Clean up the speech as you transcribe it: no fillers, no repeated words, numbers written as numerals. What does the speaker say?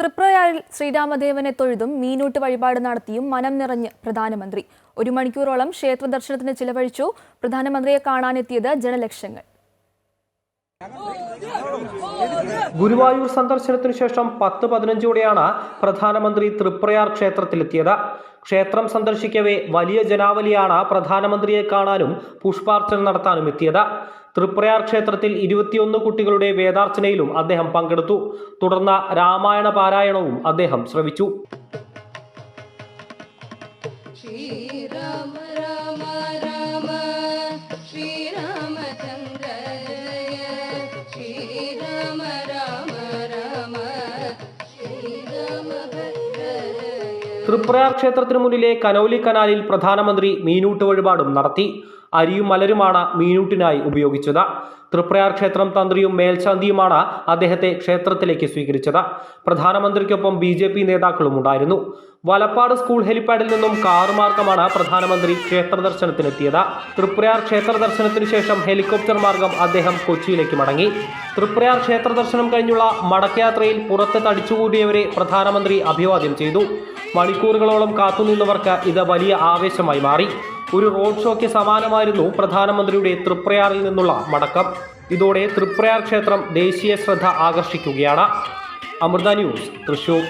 തൃപ്രയാറിൽ ശ്രീരാമദേവനെ തൊഴുതും മീനൂട്ട് വഴിപാട് നടത്തിയും മനം നിറഞ്ഞ് പ്രധാനമന്ത്രി. 1 മണിക്കൂറോളം ക്ഷേത്ര ദർശനത്തിന് ചിലവഴിച്ചു. പ്രധാനമന്ത്രിയെ കാണാനെത്തിയത് ജനലക്ഷങ്ങൾ. ഗുരുവായൂർ സന്ദർശനത്തിനു ശേഷം 10-15ഓടെയാണ് പ്രധാനമന്ത്രി തൃപ്രയാർ ക്ഷേത്രത്തിലെത്തിയത്. ക്ഷേത്രം സന്ദർശിക്കവേ വലിയ ജനാവലിയാണ് പ്രധാനമന്ത്രിയെ കാണാനും പുഷ്പാർച്ചന നടത്താനും എത്തിയത്. തൃപ്രയാർ ക്ഷേത്രത്തിൽ 21 കുട്ടികളുടെ വേദാർച്ചനയിലും അദ്ദേഹം പങ്കെടുത്തു. തുടർന്ന് രാമായണ പാരായണവും അദ്ദേഹം ശ്രവിച്ചു. തൃപ്രയാർ ക്ഷേത്രത്തിനു മുന്നിലെ കനൗലി കനാലിൽ പ്രധാനമന്ത്രി മീനൂട്ട് വഴിപാടും നടത്തി. അരിയും മലരുമാണ് മീനൂട്ടിനായി ഉപയോഗിച്ചത്. തൃപ്രയാർ ക്ഷേത്രം തന്ത്രിയും മേൽശാന്തിയുമാണ് അദ്ദേഹത്തെ ക്ഷേത്രത്തിലേക്ക് സ്വീകരിച്ചത്. പ്രധാനമന്ത്രിക്കൊപ്പം BJP നേതാക്കളും ഉണ്ടായിരുന്നു. വലപ്പാട് സ്കൂൾ ഹെലിപ്പാഡിൽ നിന്നും കാറ് മാർഗമാണ് പ്രധാനമന്ത്രി ക്ഷേത്ര ദർശനത്തിനെത്തിയത്. തൃപ്രയാർ ക്ഷേത്ര ദർശനത്തിനു ശേഷം ഹെലികോപ്റ്റർ മാർഗം അദ്ദേഹം കൊച്ചിയിലേക്ക് മടങ്ങി. തൃപ്രയാർ ക്ഷേത്ര ദർശനം കഴിഞ്ഞുള്ള മടക്കയാത്രയിൽ പുറത്ത് തടിച്ചുകൂടിയവരെ പ്രധാനമന്ത്രി അഭിവാദ്യം ചെയ്തു. മണിക്കൂറുകളോളം കാത്തുനിന്നവർക്ക് ഇത് വലിയ ആവേശമായി മാറി. ഒരു റോഡ് ഷോയ്ക്ക് സമാനമായിരുന്നു പ്രധാനമന്ത്രിയുടെ തൃപ്രയാറിൽ നിന്നുള്ള മടക്കം. ഇതോടെ തൃപ്രയാർ ക്ഷേത്രം ദേശീയ ശ്രദ്ധ ആകർഷിക്കുകയാണ്. അമൃത ന്യൂസ്, തൃശൂർ.